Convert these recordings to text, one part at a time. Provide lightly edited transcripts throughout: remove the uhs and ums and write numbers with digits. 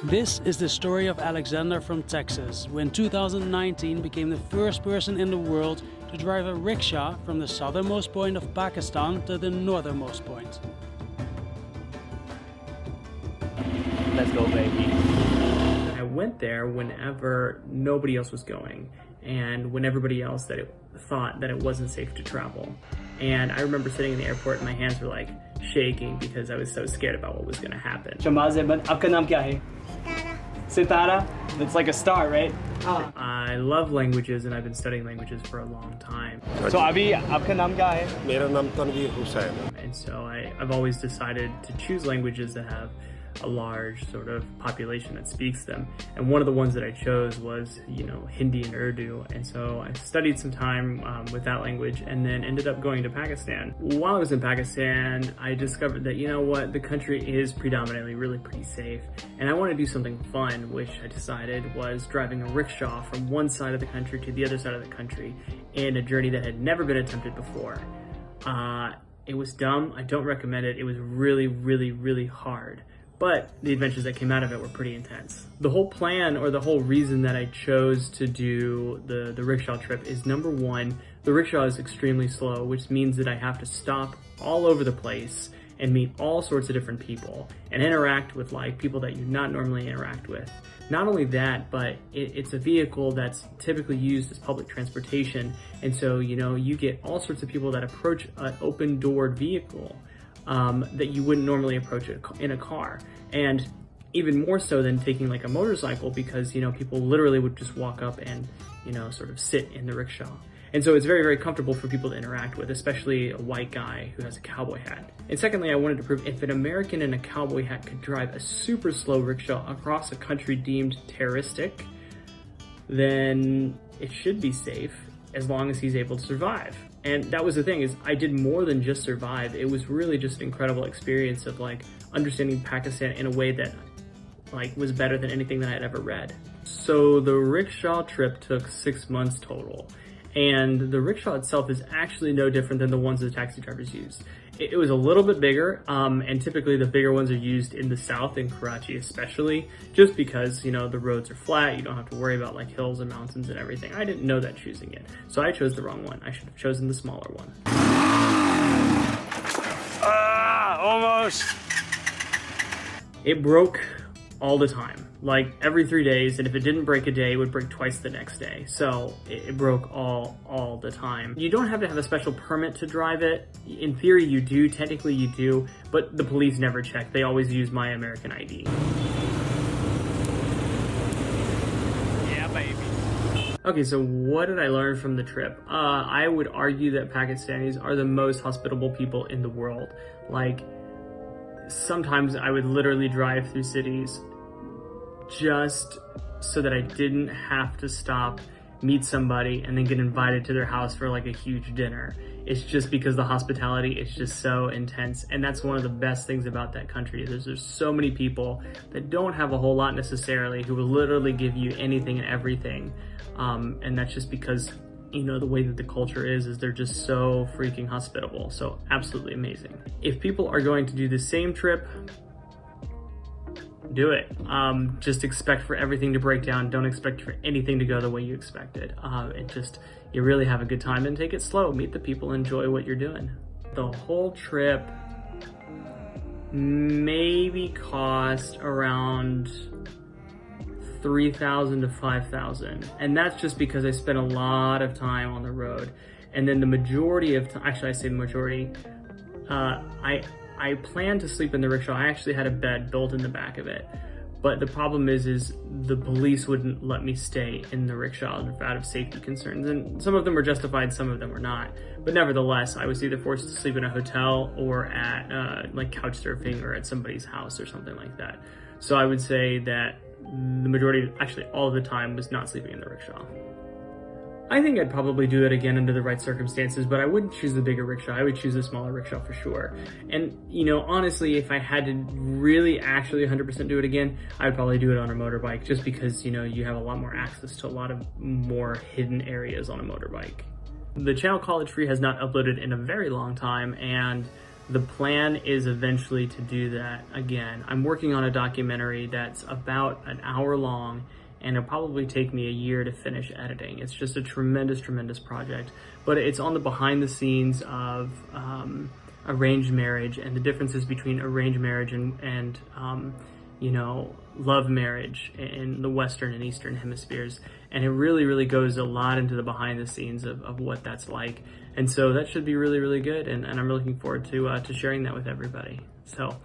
This is the story of Alexander from Texas, who in 2019 became the first person in the world to drive a rickshaw from the southernmost point of Pakistan to the northernmost point. Let's go, baby. I went there whenever nobody else was going and when everybody else thought that it wasn't safe to travel. And I remember sitting in the airport and my hands were like shaking because I was so scared about what was going to happen. Aapka naam kya hai? Sitara. It's like a star, right? I love languages and I've been studying languages for a long time. So abhi aapka naam kya hai? मेरा नाम तनवीर हुसैन है. And so I've always decided to choose languages that have a large sort of population that speaks them. And one of the ones that I chose was, Hindi and Urdu. And so I studied some time with that language and then ended up going to Pakistan. While I was in Pakistan, I discovered that, the country is predominantly really pretty safe. And I want to do something fun, which I decided was driving a rickshaw from one side of the country to the other side of the country in a journey that had never been attempted before. It was dumb. I don't recommend it. It was really, really, really hard. But the adventures that came out of it were pretty intense. The whole plan, or the whole reason that I chose to do the rickshaw trip is, number one, the rickshaw is extremely slow, which means that I have to stop all over the place and meet all sorts of different people and interact with people that you not normally interact with. Not only that, but it's a vehicle that's typically used as public transportation. And so, you get all sorts of people that approach an open-doored vehicle that you wouldn't normally approach in a car. And even more so than taking a motorcycle, because, people literally would just walk up and, sort of sit in the rickshaw. And so it's very, very comfortable for people to interact with, especially a white guy who has a cowboy hat. And secondly, I wanted to prove if an American in a cowboy hat could drive a super slow rickshaw across a country deemed terroristic, then it should be safe as long as he's able to survive. And that was the thing, is I did more than just survive. It was really just an incredible experience of understanding Pakistan in a way that was better than anything that I had ever read. So the rickshaw trip took 6 months total. And the rickshaw itself is actually no different than the ones that taxi drivers use. It was a little bit bigger, and typically the bigger ones are used in the south, in Karachi especially, just because, the roads are flat, you don't have to worry about hills and mountains and everything. I didn't know that choosing it, so I chose the wrong one. I should have chosen the smaller one. Almost. It broke all the time, every 3 days, and if it didn't break a day, it would break twice the next day. So it broke all the time. You don't have to have a special permit to drive it. In theory you do, technically you do, but the police never check. They always use my American ID. Yeah, baby. Okay, so what did I learn from the trip? I would argue that Pakistanis are the most hospitable people in the world. Sometimes I would literally drive through cities just so that I didn't have to stop, meet somebody, and then get invited to their house for a huge dinner. It's just because the hospitality is just so intense. And that's one of the best things about that country. There's so many people that don't have a whole lot necessarily, who will literally give you anything and everything. And that's just because, the way that the culture is they're just so freaking hospitable. So absolutely amazing. If people are going to do the same trip, do it. Just expect for everything to break down. Don't expect for anything to go the way you expected. You really have a good time, and take it slow. Meet the people, enjoy what you're doing. The whole trip maybe cost around $3,000 to $5,000. And that's just because I spent a lot of time on the road. And then the majority of time, actually I say majority, I planned to sleep in the rickshaw. I actually had a bed built in the back of it. But the problem is the police wouldn't let me stay in the rickshaw out of safety concerns. And some of them were justified, some of them were not. But nevertheless, I was either forced to sleep in a hotel or at couch surfing or at somebody's house or something like that. So I would say that the majority, actually all of the time, was not sleeping in the rickshaw. I think I'd probably do it again under the right circumstances, but I wouldn't choose the bigger rickshaw. I would choose the smaller rickshaw for sure. And, honestly, if I had to really actually 100% do it again, I would probably do it on a motorbike, just because, you have a lot more access to a lot of more hidden areas on a motorbike. The channel College Free has not uploaded in a very long time, and The plan is eventually to do that again. I'm working on a documentary that's about an hour long, and it'll probably take me a year to finish editing. It's just a tremendous, tremendous project, but it's on the behind the scenes of arranged marriage and the differences between arranged marriage and you know, love marriage in the Western and Eastern hemispheres. And it really, really goes a lot into the behind the scenes of what that's like. And so that should be really, really good. And I'm looking forward to sharing that with everybody. So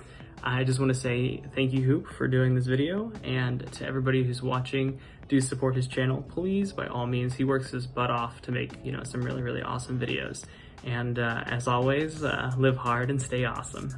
I just want to say thank you, Hoop, for doing this video. And to everybody who's watching, do support his channel, please, by all means. He works his butt off to make, you know, some really, really awesome videos. And as always, live hard and stay awesome.